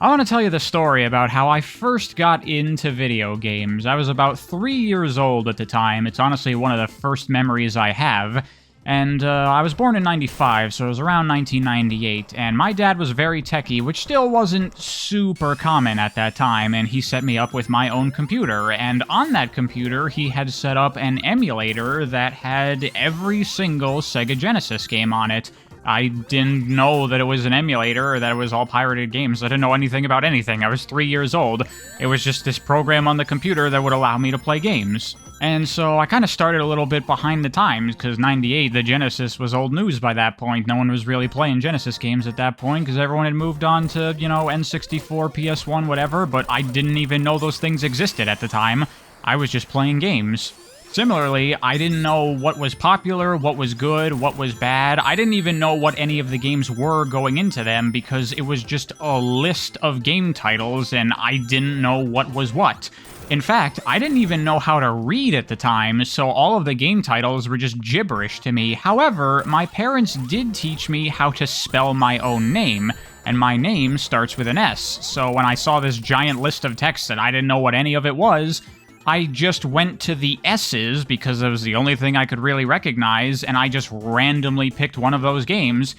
I want to tell you the story about how I first got into video games. I was about 3 years old at the time. It's honestly one of the first memories I have. And I was born in 95, so it was around 1998, and my dad was very techie, which still wasn't super common at that time, and he set me up with my own computer, and on that computer, he had set up an emulator that had every single Sega Genesis game on it. I didn't know that it was an emulator or that it was all pirated games. I didn't know anything about anything. I was 3 years old. It was just this program on the computer that would allow me to play games. And so I kind of started a little bit behind the times, because 98, the Genesis was old news by that point. No one was really playing Genesis games at that point, because everyone had moved on to, N64, PS1, whatever, but I didn't even know those things existed at the time. I was just playing games. Similarly, I didn't know what was popular, what was good, what was bad. I didn't even know what any of the games were going into them because it was just a list of game titles and I didn't know what was what. In fact, I didn't even know how to read at the time, so all of the game titles were just gibberish to me. However, my parents did teach me how to spell my own name, and my name starts with an S. So when I saw this giant list of text and I didn't know what any of it was, I just went to the S's because it was the only thing I could really recognize, and I just randomly picked one of those games.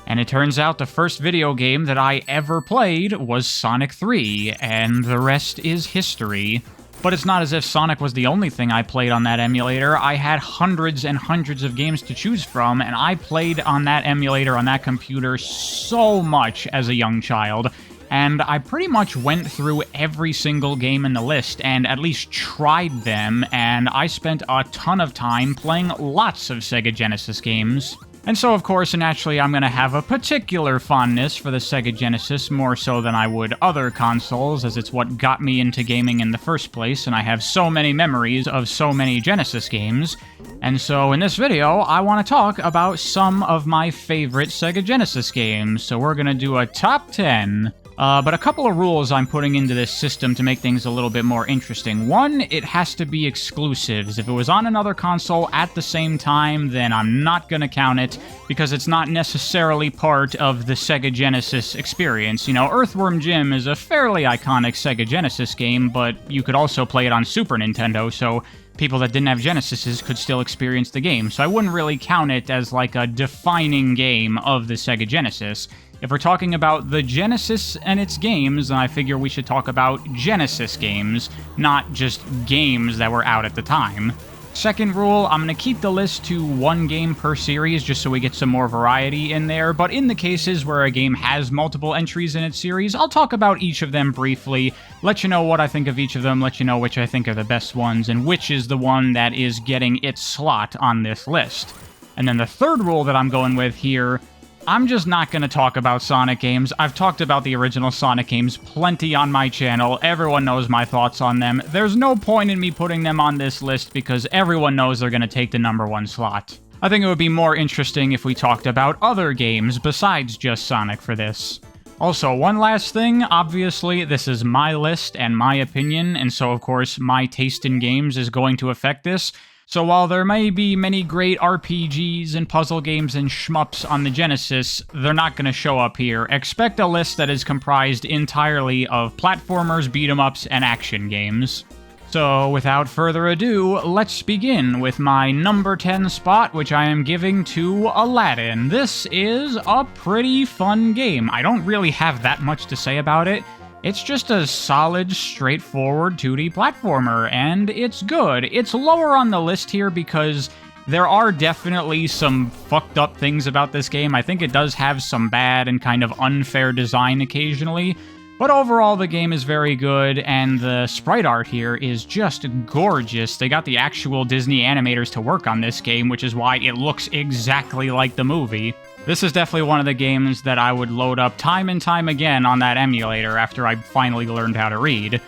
And it turns out the first video game that I ever played was Sonic 3, and the rest is history. But it's not as if Sonic was the only thing I played on that emulator. I had hundreds and hundreds of games to choose from, and I played on that emulator, on that computer, so much as a young child. And I pretty much went through every single game in the list and at least tried them, and I spent a ton of time playing lots of Sega Genesis games. And so, of course, naturally, I'm going to have a particular fondness for the Sega Genesis, more so than I would other consoles, as it's what got me into gaming in the first place, and I have so many memories of so many Genesis games. And so, in this video, I want to talk about some of my favorite Sega Genesis games, so we're going to do a top 10. But a couple of rules I'm putting into this system to make things a little bit more interesting. One, it has to be exclusives. If it was on another console at the same time, then I'm not going to count it, because it's not necessarily part of the Sega Genesis experience. Earthworm Jim is a fairly iconic Sega Genesis game, but you could also play it on Super Nintendo, so people that didn't have Genesises could still experience the game. So I wouldn't really count it as like a defining game of the Sega Genesis. If we're talking about the Genesis and its games, then I figure we should talk about Genesis games, not just games that were out at the time. Second rule, I'm going to keep the list to one game per series just so we get some more variety in there, but in the cases where a game has multiple entries in its series, I'll talk about each of them briefly, let you know what I think of each of them, let you know which I think are the best ones, and which is the one that is getting its slot on this list. And then the third rule that I'm going with here, I'm just not going to talk about Sonic games. I've talked about the original Sonic games plenty on my channel. Everyone knows my thoughts on them. There's no point in me putting them on this list because everyone knows they're going to take the number one slot. I think it would be more interesting if we talked about other games besides just Sonic for this. Also, one last thing, obviously, this is my list and my opinion, and so of course my taste in games is going to affect this. So while there may be many great RPGs and puzzle games and shmups on the Genesis, they're not going to show up here. Expect a list that is comprised entirely of platformers, beat-em-ups, and action games. So without further ado, let's begin with my number 10 spot, which I am giving to Aladdin. This is a pretty fun game. I don't really have that much to say about it. It's just a solid, straightforward 2D platformer, and it's good. It's lower on the list here because there are definitely some fucked up things about this game. I think it does have some bad and kind of unfair design occasionally, but overall the game is very good, and the sprite art here is just gorgeous. They got the actual Disney animators to work on this game, which is why it looks exactly like the movie. This is definitely one of the games that I would load up time and time again on that emulator after I finally learned how to read.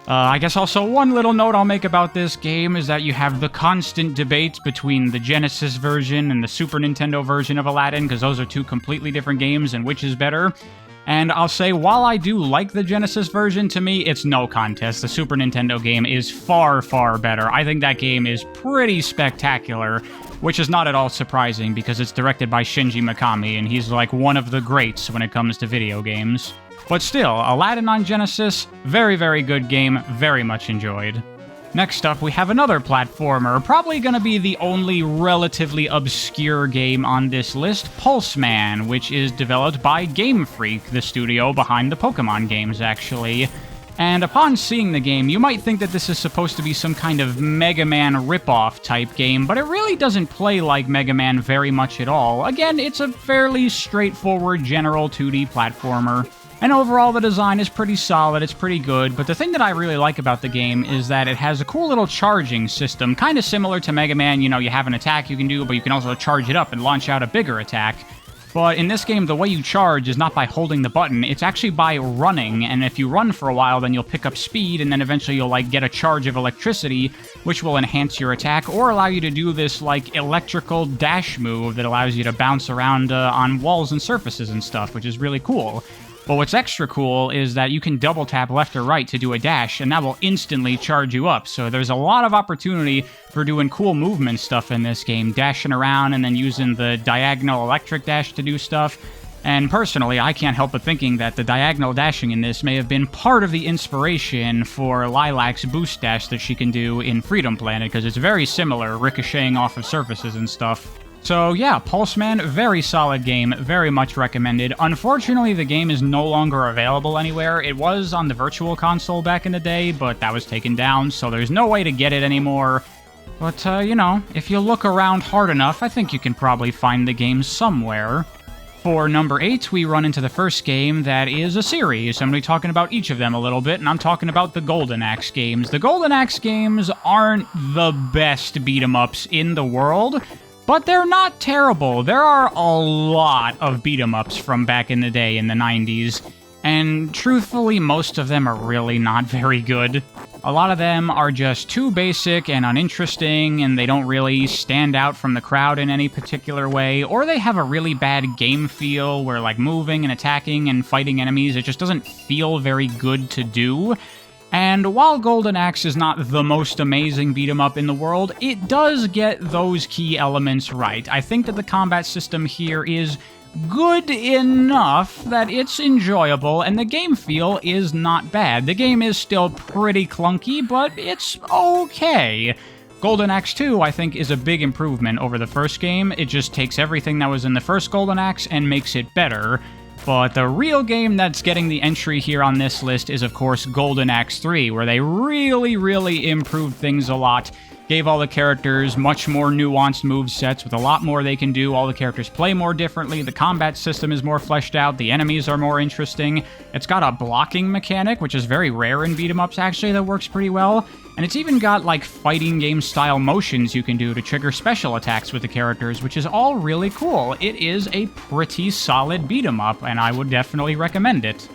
I guess also one little note I'll make about this game is that you have the constant debate between the Genesis version and the Super Nintendo version of Aladdin, because those are two completely different games and which is better. And I'll say, while I do like the Genesis version, to me, it's no contest. The Super Nintendo game is far, far better. I think that game is pretty spectacular, which is not at all surprising because it's directed by Shinji Mikami, and he's like one of the greats when it comes to video games. But still, Aladdin on Genesis, very, very good game, very much enjoyed. Next up, we have another platformer, probably gonna be the only relatively obscure game on this list, Pulseman, which is developed by Game Freak, the studio behind the Pokemon games, actually. And upon seeing the game, you might think that this is supposed to be some kind of Mega Man ripoff type game, but it really doesn't play like Mega Man very much at all. Again, it's a fairly straightforward general 2D platformer. And overall, the design is pretty solid, it's pretty good, but the thing that I really like about the game is that it has a cool little charging system, kind of similar to Mega Man. You know, you have an attack you can do, but you can also charge it up and launch out a bigger attack. But in this game, the way you charge is not by holding the button, it's actually by running, and if you run for a while, then you'll pick up speed, and then eventually you'll, like, get a charge of electricity, which will enhance your attack, or allow you to do this, like, electrical dash move that allows you to bounce around on walls and surfaces and stuff, which is really cool. But what's extra cool is that you can double tap left or right to do a dash, and that will instantly charge you up. So there's a lot of opportunity for doing cool movement stuff in this game, dashing around and then using the diagonal electric dash to do stuff. And personally, I can't help but thinking that the diagonal dashing in this may have been part of the inspiration for Lilac's boost dash that she can do in Freedom Planet, because it's very similar, ricocheting off of surfaces and stuff. So yeah, Pulseman, very solid game, very much recommended. Unfortunately, the game is no longer available anywhere. It was on the Virtual Console back in the day, but that was taken down, so there's no way to get it anymore. But, you know, if you look around hard enough, I think you can probably find the game somewhere. For number 8, we run into the first game that is a series. I'm going to be talking about each of them a little bit, and I'm talking about the Golden Axe games. The Golden Axe games aren't the best beat-em-ups in the world, but they're not terrible. There are a lot of beat-em-ups from back in the day in the 90s, and truthfully, most of them are really not very good. A lot of them are just too basic and uninteresting, and they don't really stand out from the crowd in any particular way, or they have a really bad game feel where, like, moving and attacking and fighting enemies, it just doesn't feel very good to do. And while Golden Axe is not the most amazing beat-em-up in the world, it does get those key elements right. I think that the combat system here is good enough that it's enjoyable, and the game feel is not bad. The game is still pretty clunky, but it's okay. Golden Axe 2, I think, is a big improvement over the first game. It just takes everything that was in the first Golden Axe and makes it better. But the real game that's getting the entry here on this list is, of course, Golden Axe 3, where they really improved things a lot. Gave all the characters much more nuanced movesets with a lot more they can do. All the characters play more differently. The combat system is more fleshed out. The enemies are more interesting. It's got a blocking mechanic, which is very rare in beat-em-ups, actually, that works pretty well. And it's even got, like, fighting game-style motions you can do to trigger special attacks with the characters, which is all really cool. It is a pretty solid beat-em-up, and I would definitely recommend it.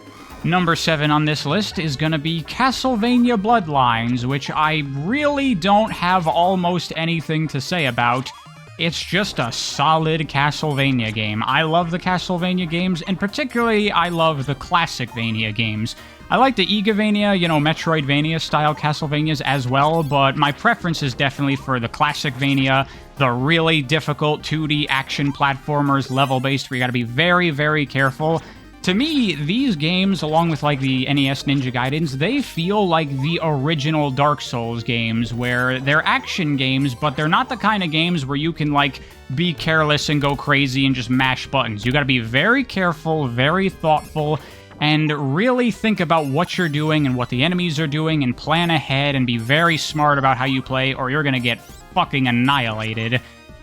Number 7 on this list is going to be Castlevania Bloodlines, which I really don't have almost anything to say about. It's just a solid Castlevania game. I love the Castlevania games, and particularly I love the classic-vania games. I like the Igavania, you know, Metroidvania-style Castlevanias as well, but my preference is definitely for the classic-vania, the really difficult 2D action platformers, level-based, where you gotta be very careful. To me, these games, along with, like, the NES Ninja Gaidens, they feel like the original Dark Souls games, where they're action games, but they're not the kind of games where you can, like, be careless and go crazy and just mash buttons. You gotta be very careful, very thoughtful, and really think about what you're doing and what the enemies are doing, and plan ahead and be very smart about how you play, or you're gonna get fucking annihilated.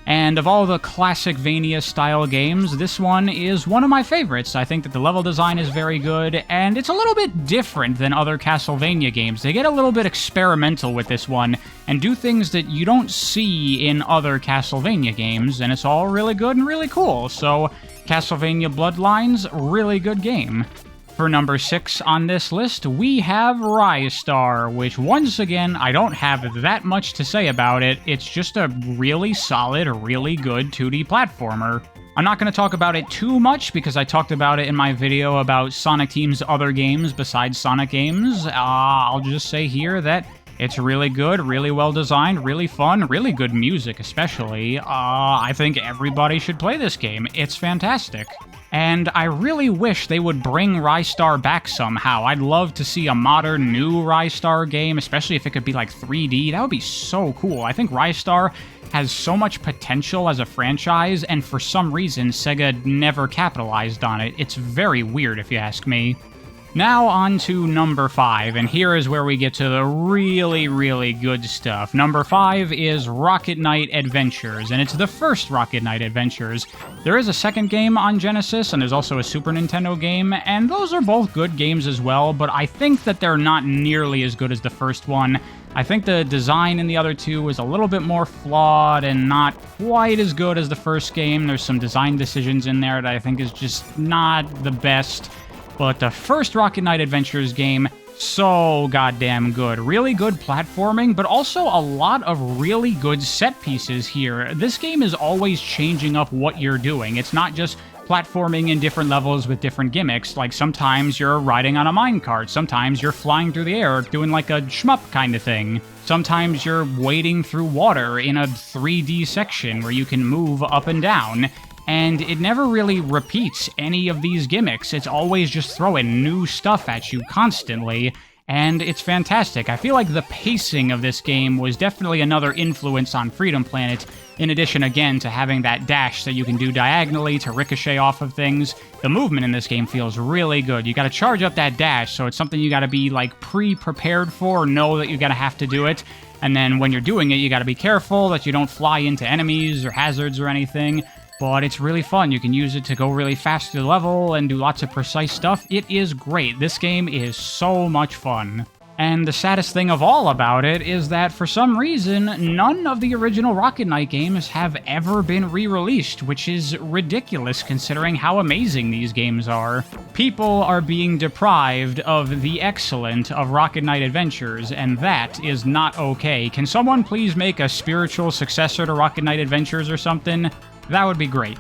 And of all the classic-vania-style games, this one is one of my favorites. I think that the level design is very good, and it's a little bit different than other Castlevania games. They get a little bit experimental with this one, and do things that you don't see in other Castlevania games, and it's all really good and really cool. So, Castlevania Bloodlines, really good game. For number 6 on this list, we have Ristar, which, once again, I don't have that much to say about it. It's just a really solid, really good 2D platformer. I'm not going to talk about it too much, because I talked about it in my video about Sonic Team's other games besides Sonic games. I'll just say here that it's really good, really well designed, really fun, really good music especially. I think everybody should play this game. It's fantastic. and I really wish they would bring Ristar back somehow. I'd love to see a modern, new Ristar game, especially if it could be like 3D. That would be so cool. I think Ristar has so much potential as a franchise, and for some reason, Sega never capitalized on it. It's very weird, if you ask me. Now on to number 5, and here is where we get to the really, really good stuff. Number 5 is Rocket Knight Adventures, and it's the first Rocket Knight Adventures. There is a second game on Genesis, and there's also a Super Nintendo game, and those are both good games as well, but I think that they're not nearly as good as the first one. I think the design in the other two is a little bit more flawed and not quite as good as the first game. There's some design decisions in there that I think is just not the best. But the first Rocket Knight Adventures game, so goddamn good. Really good platforming, but also a lot of really good set pieces here. This game is always changing up what you're doing. It's not just platforming in different levels with different gimmicks. Like, sometimes you're riding on a minecart, sometimes you're flying through the air doing like a shmup kind of thing. Sometimes you're wading through water in a 3D section where you can move up and down. And it never really repeats any of these gimmicks. It's always just throwing new stuff at you constantly, and it's fantastic. I feel like the pacing of this game was definitely another influence on Freedom Planet, in addition, again, to having that dash that you can do diagonally to ricochet off of things. The movement in this game feels really good. You gotta charge up that dash, so it's something you gotta be, like, pre-prepared for, know that you're gonna have to do it. And then when you're doing it, you gotta be careful that you don't fly into enemies or hazards or anything. But it's really fun. You can use it to go really fast through the level and do lots of precise stuff. It is great. This game is so much fun. And the saddest thing of all about it is that for some reason, none of the original Rocket Knight games have ever been re-released, which is ridiculous considering how amazing these games are. People are being deprived of the excellent of Rocket Knight Adventures, and that is not okay. Can someone please make a spiritual successor to Rocket Knight Adventures or something? That would be great.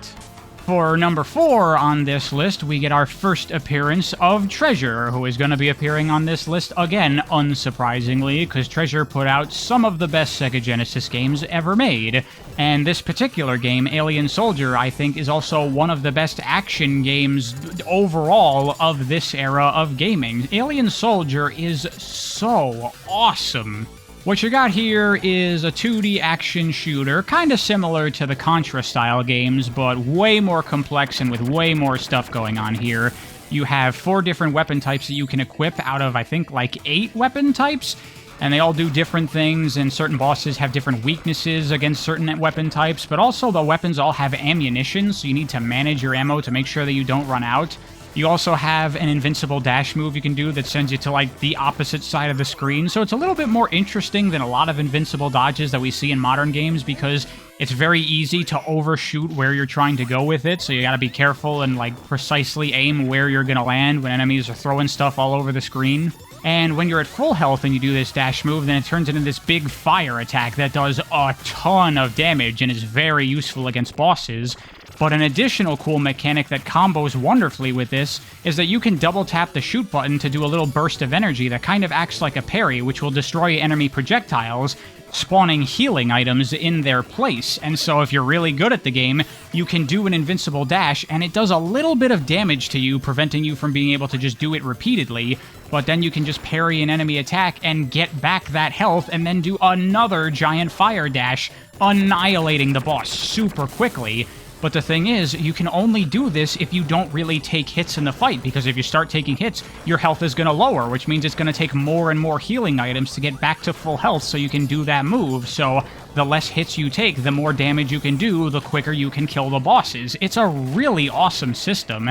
For number 4 on this list, we get our first appearance of Treasure, who is going to be appearing on this list again, unsurprisingly, because Treasure put out some of the best Sega Genesis games ever made. And this particular game, Alien Soldier, I think is also one of the best action games overall of this era of gaming. Alien Soldier is so awesome. What you got here is a 2D action shooter, kind of similar to the Contra-style games, but way more complex and with way more stuff going on here. You have 4 different weapon types that you can equip out of, I think, like 8 weapon types, and they all do different things, and certain bosses have different weaknesses against certain weapon types, but also the weapons all have ammunition, so you need to manage your ammo to make sure that you don't run out. You also have an invincible dash move you can do that sends you to, like, the opposite side of the screen, so it's a little bit more interesting than a lot of invincible dodges that we see in modern games, because it's very easy to overshoot where you're trying to go with it, so you gotta be careful and, like, precisely aim where you're gonna land when enemies are throwing stuff all over the screen. And when you're at full health and you do this dash move, then it turns into this big fire attack that does a ton of damage and is very useful against bosses. But an additional cool mechanic that combos wonderfully with this is that you can double tap the shoot button to do a little burst of energy that kind of acts like a parry, which will destroy enemy projectiles, spawning healing items in their place. And so if you're really good at the game, you can do an invincible dash, and it does a little bit of damage to you, preventing you from being able to just do it repeatedly, but then you can just parry an enemy attack and get back that health, and then do another giant fire dash, annihilating the boss super quickly. But the thing is, you can only do this if you don't really take hits in the fight, because if you start taking hits, your health is going to lower, which means it's going to take more and more healing items to get back to full health so you can do that move. So the less hits you take, the more damage you can do, the quicker you can kill the bosses. It's a really awesome system.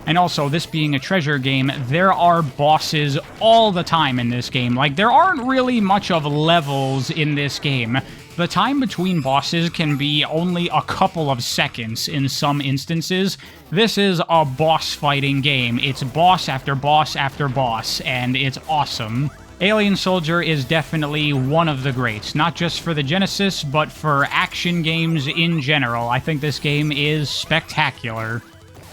And also, this being a Treasure game, there are bosses all the time in this game. Like, there aren't really much of levels in this game. The time between bosses can be only a couple of seconds in some instances. This is a boss fighting game. It's boss after boss after boss, and it's awesome. Alien Soldier is definitely one of the greats, not just for the Genesis, but for action games in general. I think this game is spectacular.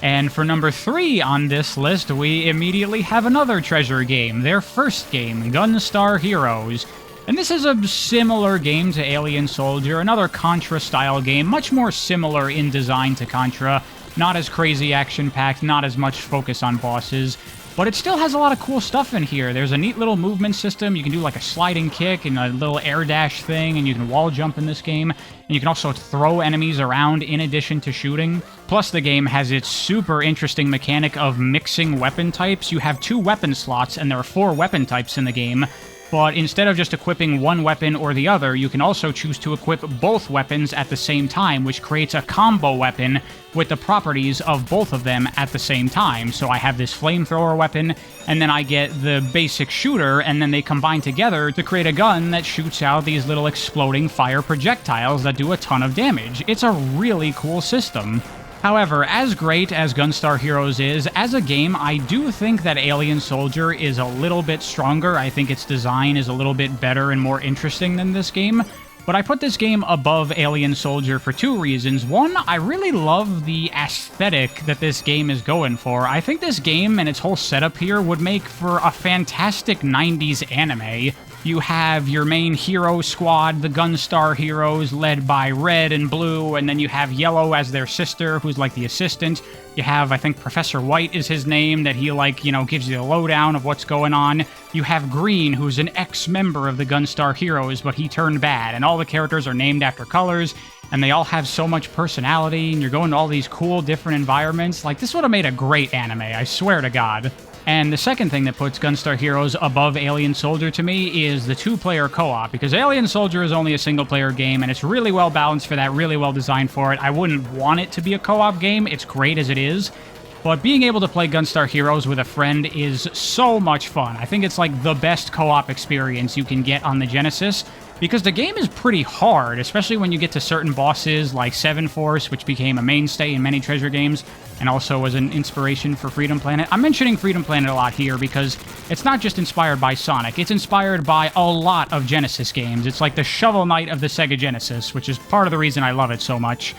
And for number 3 on this list, we immediately have another Treasure game, their first game, Gunstar Heroes. And this is a similar game to Alien Soldier, another Contra-style game, much more similar in design to Contra, not as crazy action-packed, not as much focus on bosses, but it still has a lot of cool stuff in here. There's a neat little movement system. You can do like a sliding kick and a little air dash thing, and you can wall jump in this game. And you can also throw enemies around in addition to shooting. Plus, the game has its super interesting mechanic of mixing weapon types. You have 2 weapon slots, and there are 4 weapon types in the game. But instead of just equipping one weapon or the other, you can also choose to equip both weapons at the same time, which creates a combo weapon with the properties of both of them at the same time. So I have this flamethrower weapon, and then I get the basic shooter, and then they combine together to create a gun that shoots out these little exploding fire projectiles that do a ton of damage. It's a really cool system. However, as great as Gunstar Heroes is, as a game, I do think that Alien Soldier is a little bit stronger. I think its design is a little bit better and more interesting than this game. But I put this game above Alien Soldier for 2 reasons. One, I really love the aesthetic that this game is going for. I think this game and its whole setup here would make for a fantastic 90s anime. You have your main hero squad, the Gunstar Heroes, led by Red and Blue, and then you have Yellow as their sister, who's like the assistant. You have, I think, Professor White is his name, that he, like, you know, gives you the lowdown of what's going on. You have Green, who's an ex-member of the Gunstar Heroes, but he turned bad, and all the characters are named after colors, and they all have so much personality, and you're going to all these cool, different environments. Like, this would have made a great anime, I swear to God. And the second thing that puts Gunstar Heroes above Alien Soldier to me is the 2-player co-op, because Alien Soldier is only a single-player game, and it's really well balanced for that, really well designed for it. I wouldn't want it to be a co-op game. It's great as it is. But being able to play Gunstar Heroes with a friend is so much fun. I think it's like the best co-op experience you can get on the Genesis, because the game is pretty hard, especially when you get to certain bosses like Seven Force, which became a mainstay in many Treasure games, and also was an inspiration for Freedom Planet. I'm mentioning Freedom Planet a lot here because it's not just inspired by Sonic, it's inspired by a lot of Genesis games. It's like the Shovel Knight of the Sega Genesis, which is part of the reason I love it so much.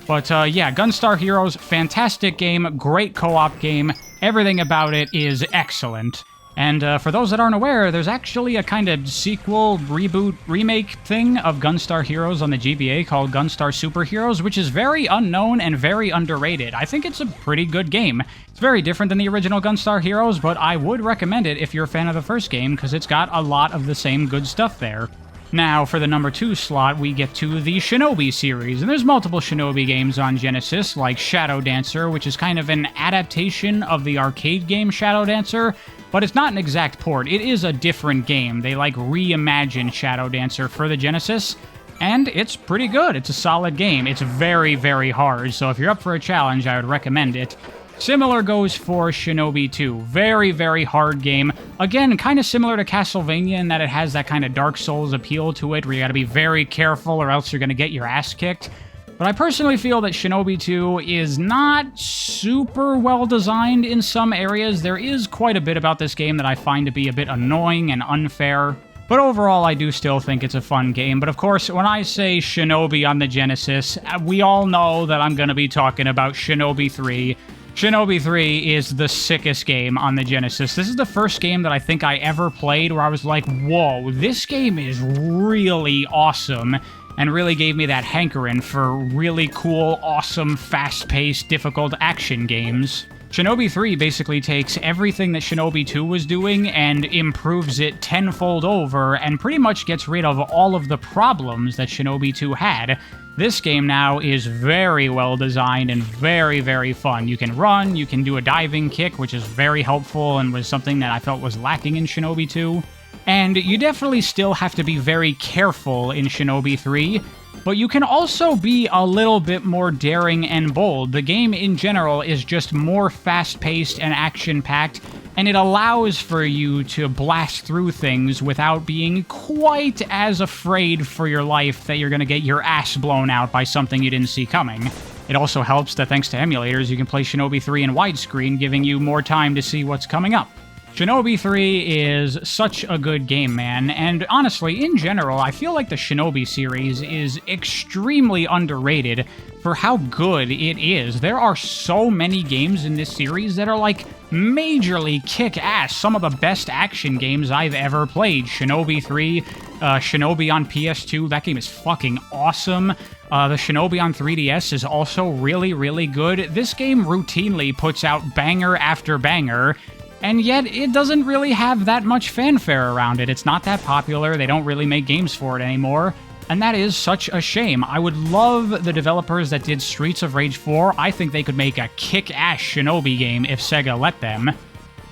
But yeah, Gunstar Heroes, fantastic game, great co-op game, everything about it is excellent. And for those that aren't aware, there's actually a kind of sequel, reboot, remake thing of Gunstar Heroes on the GBA called Gunstar Super Heroes, which is very unknown and very underrated. I think it's a pretty good game. It's very different than the original Gunstar Heroes, but I would recommend it if you're a fan of the first game, because it's got a lot of the same good stuff there. Now, for the number 2 slot, we get to the Shinobi series, and there's multiple Shinobi games on Genesis, like Shadow Dancer, which is kind of an adaptation of the arcade game Shadow Dancer, but it's not an exact port. It is a different game. They, like, reimagined Shadow Dancer for the Genesis, and it's pretty good. It's a solid game. It's very, very hard, so if you're up for a challenge, I would recommend it. Similar goes for Shinobi 2. Very, very hard game. Again, kind of similar to Castlevania in that it has that kind of Dark Souls appeal to it, where you gotta be very careful or else you're gonna get your ass kicked. But I personally feel that Shinobi 2 is not super well designed in some areas. There is quite a bit about this game that I find to be a bit annoying and unfair. But overall, I do still think it's a fun game. But of course, when I say Shinobi on the Genesis, we all know that I'm gonna be talking about Shinobi 3. Shinobi 3 is the sickest game on the Genesis. This is the first game that I think I ever played where I was like, whoa, this game is really awesome, and really gave me that hankering for really cool, awesome, fast-paced, difficult action games. Shinobi 3 basically takes everything that Shinobi 2 was doing and improves it tenfold over, and pretty much gets rid of all of the problems that Shinobi 2 had. This game now is very well designed and very, very fun. You can run, you can do a diving kick, which is very helpful and was something that I felt was lacking in Shinobi 2. And you definitely still have to be very careful in Shinobi 3, but you can also be a little bit more daring and bold. The game in general is just more fast-paced and action-packed, and it allows for you to blast through things without being quite as afraid for your life that you're going to get your ass blown out by something you didn't see coming. It also helps that thanks to emulators, you can play Shinobi 3 in widescreen, giving you more time to see what's coming up. Shinobi 3 is such a good game, man, and honestly, in general, I feel like the Shinobi series is extremely underrated for how good it is. There are so many games in this series that are, like, majorly kick-ass. Some of the best action games I've ever played. Shinobi 3, Shinobi on PS2, that game is fucking awesome. The Shinobi on 3DS is also really, really good. This game routinely puts out banger after banger, and yet it doesn't really have that much fanfare around it. It's not that popular, they don't really make games for it anymore, and that is such a shame. I would love the developers that did Streets of Rage 4. I think they could make a kick-ass Shinobi game if Sega let them.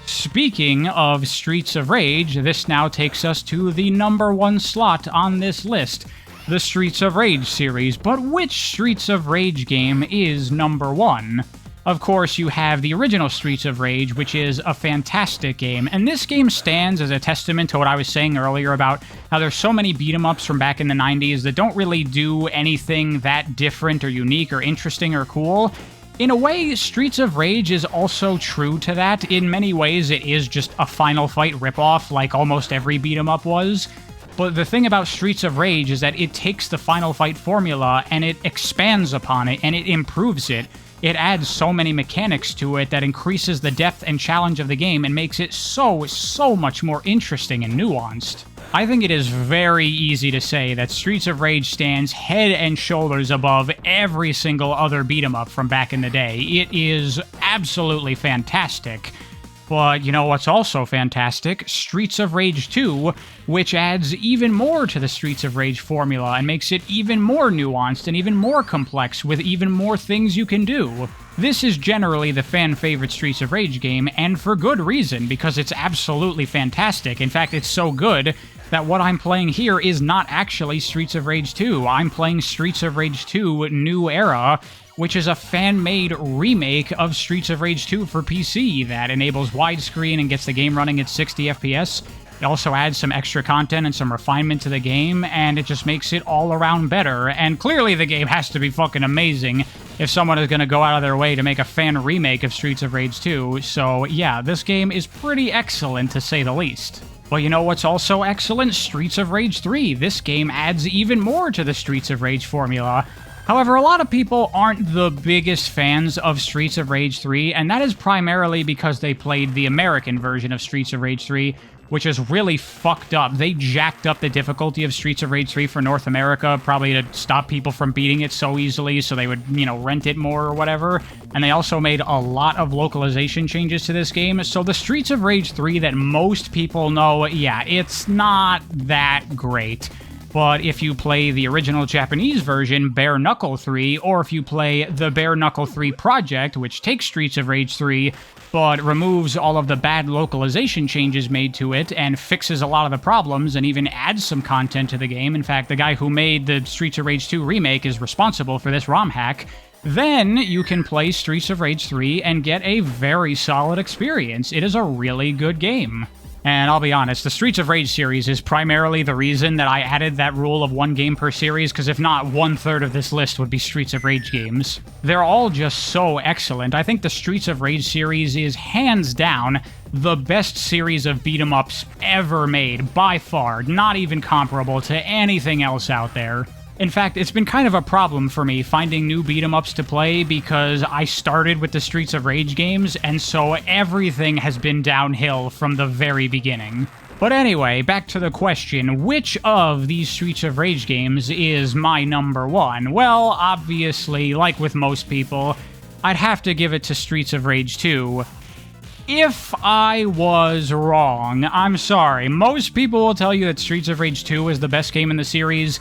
Speaking of Streets of Rage, this now takes us to the #1 slot on this list, the Streets of Rage series. But which Streets of Rage game is #1? Of course, you have the original Streets of Rage, which is a fantastic game, and this game stands as a testament to what I was saying earlier about how there's so many beat-em-ups from back in the 90s that don't really do anything that different or unique or interesting or cool. In a way, Streets of Rage is also true to that. In many ways, it is just a Final Fight ripoff, like almost every beat-em-up was. But the thing about Streets of Rage is that it takes the Final Fight formula and it expands upon it and it improves it. It adds so many mechanics to it that increases the depth and challenge of the game and makes it so much more interesting and nuanced. I think it is very easy to say that Streets of Rage stands head and shoulders above every single other beat-em-up from back in the day. It is absolutely fantastic. But you know what's also fantastic? Streets of Rage 2, which adds even more to the Streets of Rage formula and makes it even more nuanced and even more complex with even more things you can do. This is generally the fan-favorite Streets of Rage game, and for good reason, because it's absolutely fantastic. In fact, it's so good that what I'm playing here is not actually Streets of Rage 2. I'm playing Streets of Rage 2 New Era, which is a fan-made remake of Streets of Rage 2 for PC that enables widescreen and gets the game running at 60 FPS. It also adds some extra content and some refinement to the game, and it just makes it all around better. And clearly the game has to be fucking amazing if someone is going to go out of their way to make a fan remake of Streets of Rage 2. So yeah, this game is pretty excellent to say the least. Well, you know what's also excellent? Streets of Rage 3. This game adds even more to the Streets of Rage formula. However, a lot of people aren't the biggest fans of Streets of Rage 3, and that is primarily because they played the American version of Streets of Rage 3, which is really fucked up. They jacked up the difficulty of Streets of Rage 3 for North America, probably to stop people from beating it so easily, so they would, rent it more or whatever. And they also made a lot of localization changes to this game, so the Streets of Rage 3 that most people know, yeah, it's not that great. But if you play the original Japanese version, Bare Knuckle 3, or if you play the Bare Knuckle 3 Project, which takes Streets of Rage 3, but removes all of the bad localization changes made to it, and fixes a lot of the problems, and even adds some content to the game. In fact, the guy who made the Streets of Rage 2 remake is responsible for this ROM hack. Then you can play Streets of Rage 3 and get a very solid experience. It is a really good game. And I'll be honest, the Streets of Rage series is primarily the reason that I added that rule of 1 game per series, because if not, 1/3 of this list would be Streets of Rage games. They're all just so excellent. I think the Streets of Rage series is hands down the best series of beat-em-ups ever made, by far, not even comparable to anything else out there. In fact, it's been kind of a problem for me finding new beat-em-ups to play because I started with the Streets of Rage games, and so everything has been downhill from the very beginning. But anyway, back to the question, which of these Streets of Rage games is my #1? Well, obviously, like with most people, I'd have to give it to Streets of Rage 2. If I was wrong, I'm sorry. Most people will tell you that Streets of Rage 2 is the best game in the series.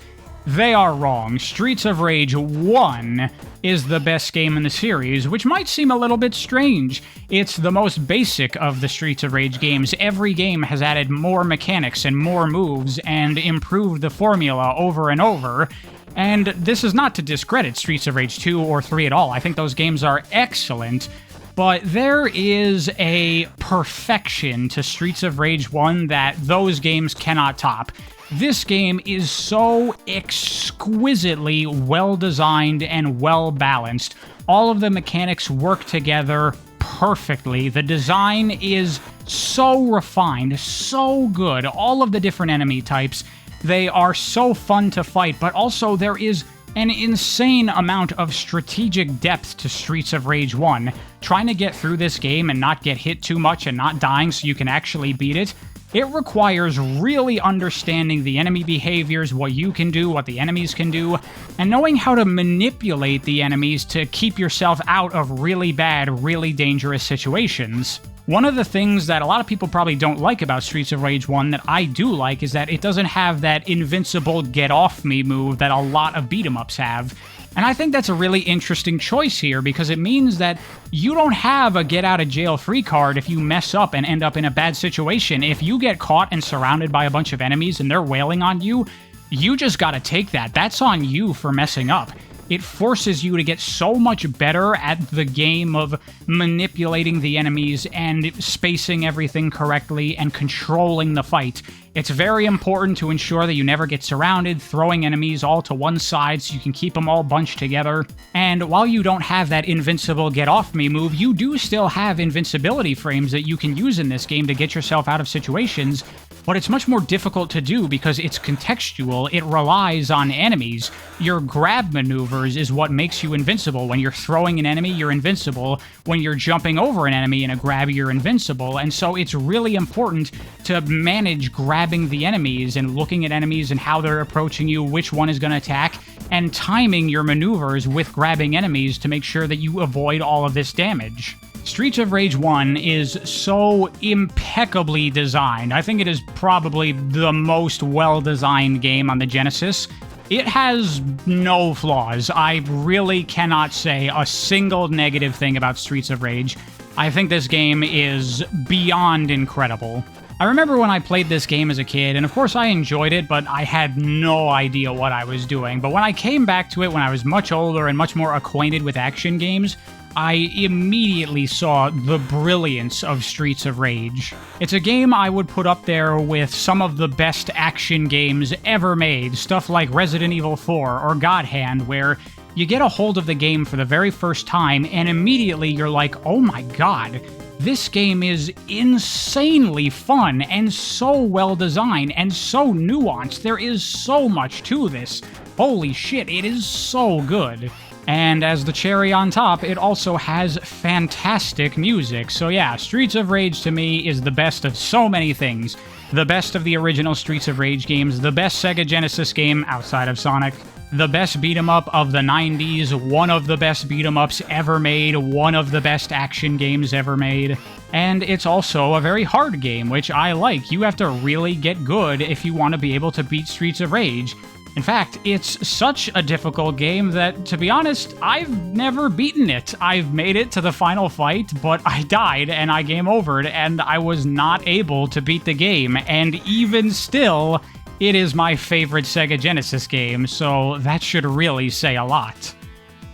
They are wrong. Streets of Rage 1 is the best game in the series, which might seem a little bit strange. It's the most basic of the Streets of Rage games. Every game has added more mechanics and more moves and improved the formula over and over. And this is not to discredit Streets of Rage 2 or 3 at all. I think those games are excellent. But there is a perfection to Streets of Rage 1 that those games cannot top. This game is so exquisitely well-designed and well-balanced. All of the mechanics work together perfectly. The design is so refined, so good. All of the different enemy types, they are so fun to fight, but also there is an insane amount of strategic depth to Streets of Rage 1. Trying to get through this game and not get hit too much and not dying so you can actually beat it, It requires really understanding the enemy behaviors, what you can do, what the enemies can do, and knowing how to manipulate the enemies to keep yourself out of really bad, really dangerous situations. One of the things that a lot of people probably don't like about Streets of Rage 1 that I do like is that it doesn't have that invincible get-off-me move that a lot of beat-em-ups have. And I think that's a really interesting choice here, because it means that you don't have a get-out-of-jail-free card if you mess up and end up in a bad situation. If you get caught and surrounded by a bunch of enemies and they're wailing on you, you just gotta take that. That's on you for messing up. It forces you to get so much better at the game of manipulating the enemies and spacing everything correctly and controlling the fight. It's very important to ensure that you never get surrounded, throwing enemies all to one side so you can keep them all bunched together. And while you don't have that invincible get-off-me move, you do still have invincibility frames that you can use in this game to get yourself out of situations, but it's much more difficult to do because it's contextual. It relies on enemies. Your grab maneuvers is what makes you invincible. When you're throwing an enemy, you're invincible. When you're jumping over an enemy in a grab, you're invincible. And so it's really important to manage grabbing the enemies and looking at enemies and how they're approaching you, which one is going to attack, and timing your maneuvers with grabbing enemies to make sure that you avoid all of this damage. Streets of Rage 1 is so impeccably designed. I think it is probably the most well-designed game on the Genesis. It has no flaws. I really cannot say a single negative thing about Streets of Rage. I think this game is beyond incredible. I remember when I played this game as a kid, and of course I enjoyed it, but I had no idea what I was doing. But when I came back to it when I was much older and much more acquainted with action games, I immediately saw the brilliance of Streets of Rage. It's a game I would put up there with some of the best action games ever made, stuff like Resident Evil 4 or God Hand, where you get a hold of the game for the very first time and immediately you're like, oh my god, this game is insanely fun and so well designed and so nuanced. There is so much to this. Holy shit, it is so good. And as the cherry on top, it also has fantastic music. So yeah, Streets of Rage to me is the best of so many things. The best of the original Streets of Rage games, the best Sega Genesis game outside of Sonic, the best beat-em-up of the 90s, one of the best beat-em-ups ever made, one of the best action games ever made. And it's also a very hard game, which I like. You have to really get good if you want to be able to beat Streets of Rage. In fact, it's such a difficult game that, to be honest, I've never beaten it. I've made it to the final fight, but I died and I game overed and I was not able to beat the game. And even still, it is my favorite Sega Genesis game, so that should really say a lot.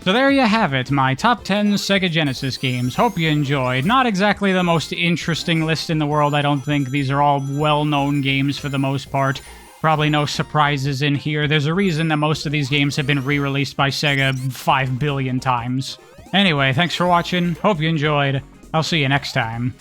So there you have it, my top 10 Sega Genesis games. Hope you enjoyed. Not exactly the most interesting list in the world, I don't think. These are all well-known games for the most part. Probably no surprises in here. There's a reason that most of these games have been re-released by Sega 5 billion times. Anyway, thanks for watching. Hope you enjoyed. I'll see you next time.